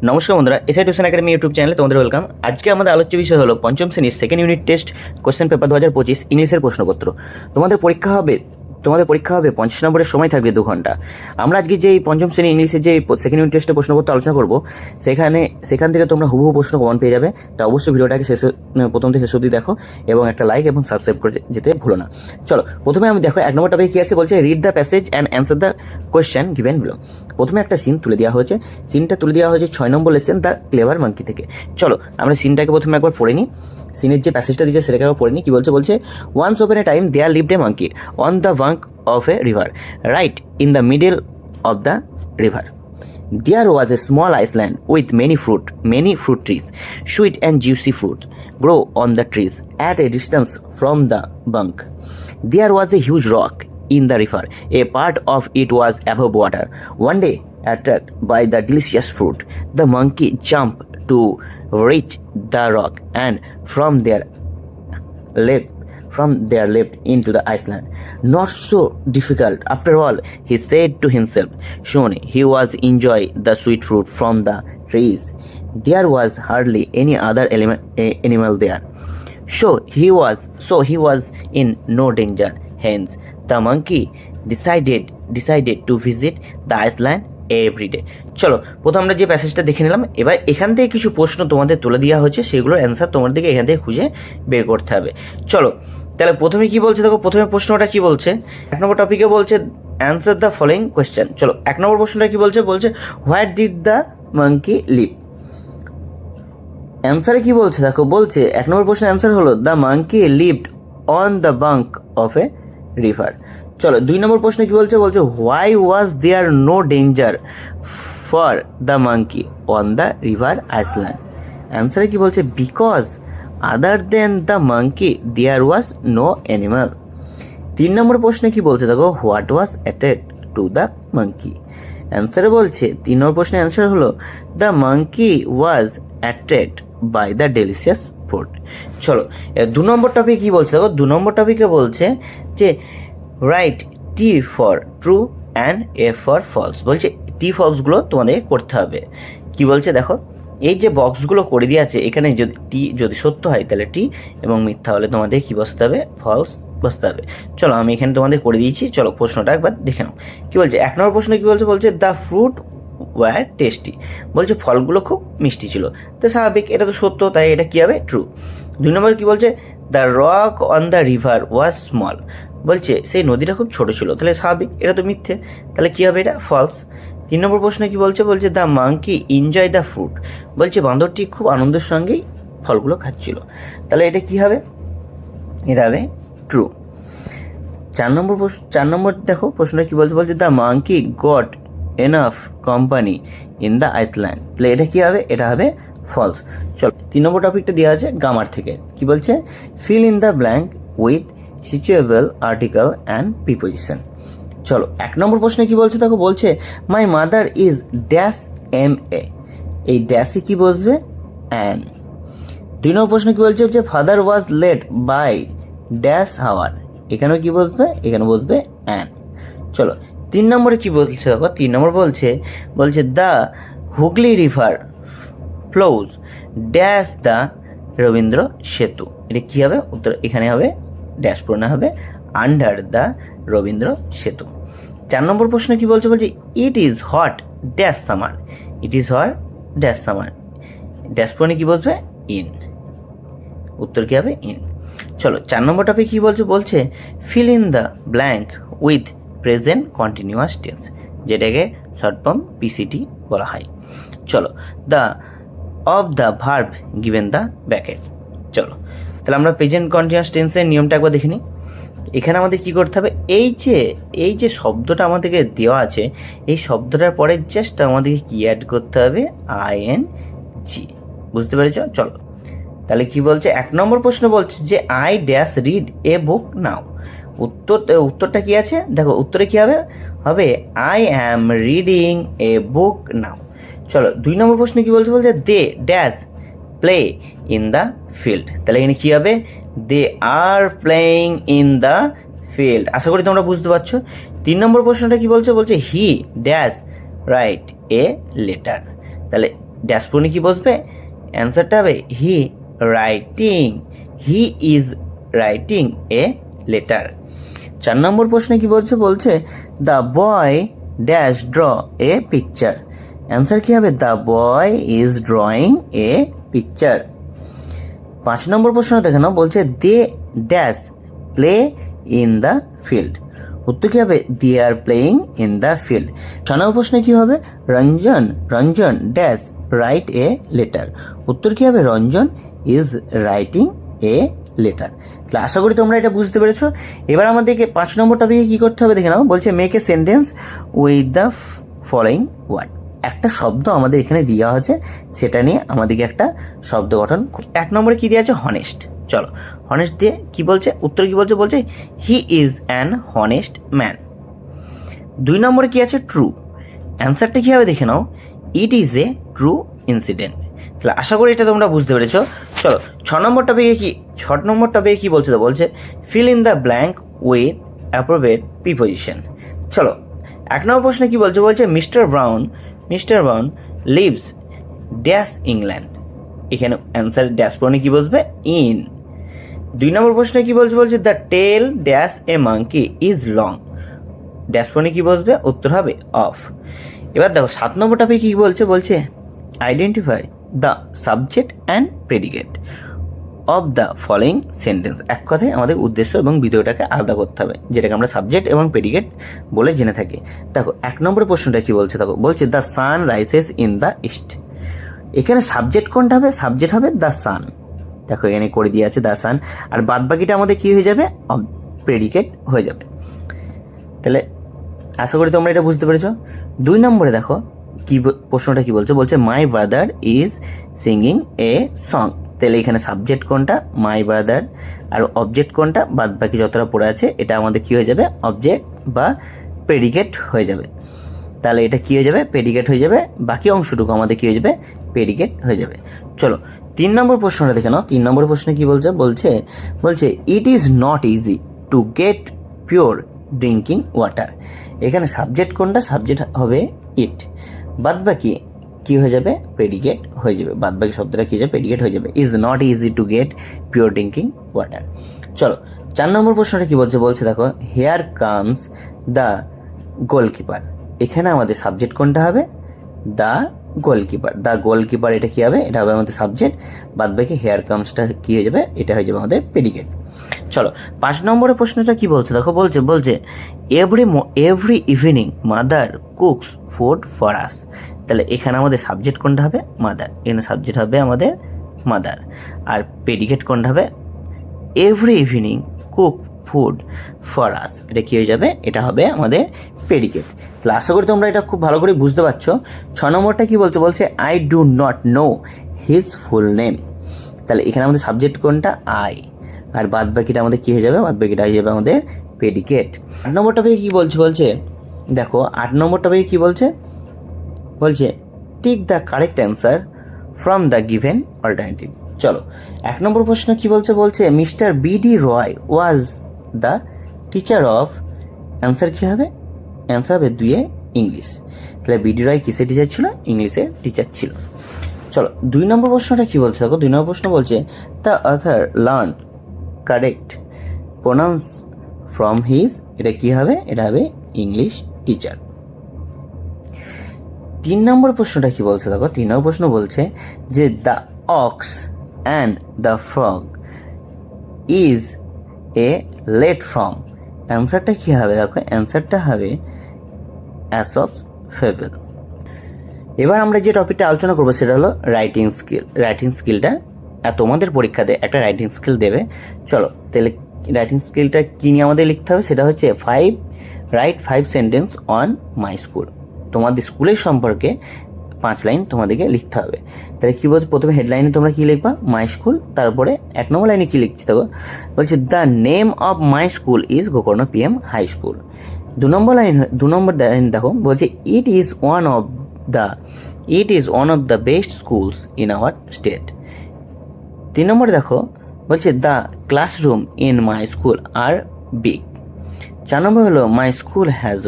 নমস্কার বন্ধুরা, SI tuition academy YouTube চ্যানেলে তোমাদের ওয়েলকাম। আজকে আমাদের আলোচ্য বিষয় হলো পঞ্চম শ্রেণীর second unit test question paper 2025 ইংলিশের প্রশ্নপত্র। তোমাদের পরীক্ষা হবে 50 নম্বরের সময় থাকবে 2 ঘন্টা। আমরা আজকে যে পঞ্চম শ্রেণী ইংলিশের যে সেকেন্ড ইউনিট টেস্টের প্রশ্নপত্র আলোচনা করব, সেখান থেকে তোমরা হুবহু প্রশ্ন কমন পেয়ে যাবে। তা অবশ্যই ভিডিওটাকে প্রথম থেকে শেষ অবধি দেখো এবং একটা লাইক এবং সাবস্ক্রাইব করে যেতে ভুলো না। চলো, প্রথমে আমি দেখো 1 নম্বর টপিক কি আছে, বলছে read the passage and answer the question given below. প্রথমে একটা সিন তুলে দেওয়া হয়েছে, সিনটা তুলে দেওয়া হয়েছে 6 নম্বর লেসেন দ্য ক্লেভার মাঙ্কি থেকে। চলো আমরা সিনটাকে প্রথমে একবার পড়ে নিই, সিনের যে প্যাসেজটা দিয়েছে সেটাকে একবার পড়ে নিই। কি বলছে once upon a time there lived a monkey on the bank of a river, right in the middle of the river. There was a small island with many fruit trees. Sweet and juicy fruit grow on the trees at a distance from the bank. There was a huge rock in the river. A part of it was above water. One day, attracted by the delicious fruit, the monkey jumped to reach the rock and from there leapt into the island. Not so difficult after all, he said to himself. Soon he was enjoying the sweet fruit from the trees. There was hardly any other animal there. So he was in no danger. Hence, the monkey decided to visit the island every day. চলো, প্রথম আমরা যে প্যাসেজটা দেখে নিলাম। এবার এখান থেকে কিছু প্রশ্ন তোমাদের তুলে দেওয়া হয়েছে, সেগুলোর অ্যান্সার তোমাদেরকে এখান থেকে খুঁজে বের করতে হবে। চলো, তাহলে প্রথমে কি বলছে দেখো, প্রথমে প্রশ্নটা কি বলছে, 1 নম্বর টপিকে বলছে অ্যান্সার দ্য ফলোইং কোয়েশ্চেন। চলো, 1 নম্বর প্রশ্নটা কি বলছে, what did the monkey live. অ্যান্সারে কি বলছে দেখো, বলছে 1 নম্বর প্রশ্নের অ্যান্সার হলো the monkey lived on the bank of a river. চলো, 2 নম্বর প্রশ্নে কি বলছে, why was there no danger for the monkey on the river island. অ্যান্সারে কি বলছে, because other than the monkey there was no animal. 3 number প্রশ্নে কি বলছে দেখো, what was attract to the monkey. অ্যান্সারে বলছে 3 নম্বর প্রশ্নের অ্যান্সার হলো the monkey was attract by the delicious fruit. চলো, 2 নম্বর টপিক কি বলছে দেখো, 2 নম্বর টপিকে বলছে যে write T for true and F for false. বলছে টি ফলসগুলো তোমাদের করতে হবে। কি বলছে দেখো, এই যে বক্সগুলো করে দিয়ে আছে, এখানে যদি সত্য হয় তাহলে টি এবং মিথ্যা হলে তোমাদের কি বসতে হবে, ফলস বসতে হবে। চলো, আমি এখানে তোমাদের করে দিয়েছি। চলো, প্রশ্নটা একবার দেখে নাও। কি বলছে 1 নম্বর প্রশ্ন কি বলছে দ্য ফ্রুট ওয়ার টেস্টি। বলছে ফলগুলো খুব মিষ্টি ছিল, তো স্বাভাবিক, এটা তো সত্য, তাই এটা কি হবে, ট্রু। 2 নম্বর কি বলছে the rock on the river was small. বলছে সেই নদীটা খুব ছোট ছিল, তাহলে স্বাভাবিক, এটা তো মিথ্যে, তাহলে কি হবে, এটা ফলস। 3 নম্বর প্রশ্ন কি বলছে the monkey enjoy the fruit. বলছে বান্দরটি খুব আনন্দের সঙ্গেই ফলগুলো খাচ্ছিল, তাহলে এটা কি হবে, এটা হবে ট্রু। 4 নম্বর দেখো প্রশ্নটা কি বলছে the monkey goat enough company in the Iceland. তাহলে এটা কি হবে, এটা হবে ফলস। চলো, 3 নম্বর টপিকটা দেওয়া আছে গ্রামার থেকে। কি বলছে, fill in the blank with suitable article and preposition. চলো, 1 নম্বর প্রশ্নে কি বলছে দেখো, বলছে my mother is dash M A. এই ড্যাশে কি বসবে, অ্যান। 2 নম্বর প্রশ্ন কি বলছে father was late by dash hour. এখানেও কি বসবে, এখানে বসবে অ্যান। চলো, 3 নম্বরে কি বলছে দেখো, 3 নম্বর বলছে the Hooghly river flows dash the Rabindra সেতু। এটা কি হবে, উত্তর এখানে হবে ড্যাশ পূর্ণ হবে আন্ডার দ্য রবীন্দ্র সেতু। 4 নম্বর প্রশ্ন কি বলছে it is hot dash summer. It is hot dash summer, dash পূর্ণে কি বসবে, ইন। উত্তর কি হবে, ইন। চলো, 4 নম্বর টপিক কি বলছে fill in the blank with present continuous tense, যেটাকে শর্ট ফর্ম পিসিটি বলা হয়। চলো, the of the verb given the bracket. চলো, তাহলে আমরা প্রেজেন্ট কন্টিনিউয়াস টেন্সের নিয়মটা একবার দেখে নিই। এখানে আমাদের কি করতে হবে, এই যে শব্দটা আমাদেরকে দেওয়া আছে, এই শব্দটার পরে জাস্ট আমাদেরকে কি অ্যাড করতে হবে, আইএনজি। বুঝতে পেরেছ? চলো, তাহলে কি বলছে 1 নম্বর প্রশ্ন বলছে যে আই ড্যাশ রিড এ বুক নাও। উত্তরটা কি আছে দেখো, উত্তরে কি হবে আই অ্যাম রিডিং এ বুক নাও। চলো, 2 নম্বর প্রশ্ন কি বলছে they dash play in the field. তাহলে এখানে কি হবে, they are playing in the field. আশা করি তোমরা বুঝতে পারছো। 3 নম্বর প্রশ্নটা কি বলছে he dash write a letter. তাহলে ড্যাশ পূর্ণে কি বসবে, অ্যান্সারটা হবে he writing, he is writing a letter. 4 number প্রশ্নে কি বলছে, বলছে the boy dash draw a picture, answer কি হবে, the boy is drawing a picture. 5 number প্রশ্ন দেখে নাও, বলছে they dash play in the field, উত্তর কি হবে, they are playing in the field. 6 number প্রশ্নে কি হবে, Ranjan dash write a letter, উত্তর কি হবে, Ranjan is writing a letter. তাহলে আশা করি তোমরা এটা বুঝতে পেরেছো। এবার আমাদেরকে 5 নম্বর টপিকে কি করতে হবে দেখে নাও, বলছে make a sentence with the following word, একটা শব্দ আমাদের এখানে দেওয়া হচ্ছে, সেটা নিয়ে আমাদেরকে একটা শব্দ গঠন। 1 নম্বরে কি দেওয়া আছে, হনেস্ট। চলো হনেস্ট দিয়ে কি বলছে, উত্তর কি বলছে, বলছে he is an honest man. 2 নম্বরে কি আছে, ট্রু, অ্যান্সারটা কি হবে দেখে নাও, it is a true incident. তাহলে আশা করি এটা তোমরা বুঝতে পেরেছো। চলো 6 নম্বর টপিকে কি বলছে, তো বলছে fill in the blank with appropriate preposition. চলো 1 নম্বর প্রশ্নে কি বলছে, বলছে mister Brown lives dash England, এখানে অ্যান্সার ড্যাশ পূর্ণে কি বসবে, ইন। 2 নম্বর প্রশ্নে কি বলছে, বলছে the tail dash a monkey is long, dash পূর্ণে কি বসবে, উত্তর হবে অফ। এবার দেখো 7 নম্বর টপিক কি বলছে, বলছে identify the subject and predicate of the following sentence. এক কথায় আমাদের উদ্দেশ্য এবং বিধেয়টাকে আলাদা করতে হবে, যেটাকে আমরা সাবজেক্ট এবং প্রেডিকেট বলে জেনে থাকি। দেখো 1 নম্বর প্রশ্নটা কি বলছে, দেখো বলছে the sun rises in the east, এখানে সাবজেক্ট কোনটা হবে, সাবজেক্ট হবে দ্য সান, দেখো এখানে করে দিয়ে আছে দ্য সান, আর বাদ বাকিটা আমাদের কি হয়ে যাবে, প্রেডিকেট হয়ে যাবে। তাহলে আশা করি তোমরা এটা বুঝতে পেরেছো। 2 নম্বরে দেখো কি প্রশ্নটা কি বলছে, বলছে my brother is singing a song, তাহলে এখানে সাবজেক্ট কোনটা, মাই ব্রাদার, আর অবজেক্ট কোনটা, বাদ বাকি যতটা পড়ে আছে এটা আমাদের কি হয়ে যাবে, অবজেক্ট বা প্রেডিকেট হয়ে যাবে। তাহলে এটা কি হয়ে যাবে, প্রেডিকেট হয়ে যাবে, বাকি অংশটুকু আমাদের কি হয়ে যাবে, প্রেডিকেট হয়ে যাবে। চলো 3 নম্বর প্রশ্নটা দেখে নাও। 3 নম্বর প্রশ্নে কি বলছে, বলছে it is not easy to get pure drinking water, এখানে সাবজেক্ট কোনটা, সাবজেক্ট হবে ইট, বাদ বাকি কি হয়ে যাবে, প্রেডিকেট হয়ে যাবে, বাদ বাকি শব্দটা কি হয়ে যাবে, প্রেডিকেট হয়ে যাবে, is not easy to get pure drinking water. চলো 4 নম্বর প্রশ্নটা কি বলছে দেখো হেয়ার কামস দ্য গোলকিপার, এখানে আমাদের সাবজেক্ট কোনটা হবে, দ্য গোলকিপার, এটা কি হবে, এটা হবে আমাদের সাবজেক্ট, বাদ বাকি হেয়ার কামসটা কি হয়ে যাবে, এটা হয়ে যাবে আমাদের প্রেডিকেট। চলো 5 নম্বরের প্রশ্নটা কি বলছে দেখো, বলছে every evening mother cooks food for us, তাহলে এখানে আমাদের সাবজেক্ট কোনটা হবে, মাদার, এখানে সাবজেক্ট হবে আমাদের মাদার, আর প্রেডিকেট কোনটা হবে, every evening cook food for us, এটা কি হয়ে যাবে, এটা হবে আমাদের প্রেডিকেট। তাহলে আশা করি তোমরা এটা খুব ভালো করে বুঝতে পারছো। 6 নম্বরটা কি বলছে I do not know his full name, তাহলে এখানে আমাদের সাবজেক্ট কোনটা, আই, আর বাদ বাকিটা আমাদের কি হয়ে যাবে, বাদ বাকিটা হয়ে যাবে আমাদের প্রেডিকেট। 8 নম্বর টপিকে কি বলছে দেখো 8 নম্বর টপিকে কি বলছে tick the correct answer from the given alternative. চলো 1 নম্বর প্রশ্ন কি বলছে mister BD Roy was the teacher of, answer কি হবে, অ্যান্সার হবে 2 ইংলিশ, তাহলে বিডি রয় কিসের টিচার ছিল, ইংলিশের টিচার ছিল। চলো 2 নম্বর প্রশ্নটা কি বলছে দেখো 2 নম্বর প্রশ্ন বলছে the author learn correct pronounce from his, এটা কি হবে, এটা হবে ইংলিশ টিচার। 3 নম্বর প্রশ্নটা কি বলছে দেখো 3 নম্বর প্রশ্ন বলছে যে the ox and the frog is a late from, অ্যান্সারটা কি হবে দেখো, অ্যান্সারটা হবে অ্যাসপস ফেবল। এবার আমরা যে টপিকটা আলোচনা করবো সেটা হলো রাইটিং স্কিলটা, আর তোমাদের পরীক্ষাতে একটা রাইটিং স্কিল দেবে। চলো তাহলে রাইটিং স্কিলটা কি নিয়ে আমাদের লিখতে হবে, সেটা হচ্ছে right 5 sentence on my school, তোমাদের স্কুলের সম্পর্কে 5 লাইন তোমাদেরকে লিখতে হবে। তাহলে কি বলছে, প্রথমে হেডলাইনে তোমরা কি লিখবা, মাই স্কুল, তারপরে 1 নম্বর লাইনে কি লিখছি দেখো, বলছে the name of my school is Gokarna PM high school. 2 নম্বর লাইন দেখো বলছে it is one of the best schools in our state. 3 নম্বরে দেখো বলছে the classroom in my school are big. 4 নম্বর হলো my school has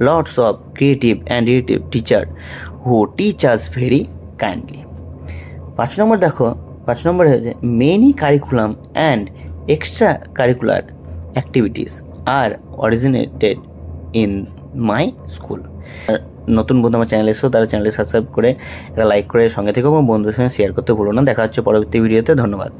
lots of creative and creative teacher who teach us very kindly. 5 নম্বর দেখো, 5 নম্বরে হয়েছে many curriculum and extra curricular activities are originated in my school. নতুন বন্ধু আমার চ্যানেলে এসো, তারা চ্যানেলে সাবস্ক্রাইব করে একটা লাইক করে সঙ্গে থেকে এবং বন্ধুদের সঙ্গে শেয়ার করতে ভুলো না। দেখা হচ্ছে পরবর্তী ভিডিওতে। ধন্যবাদ।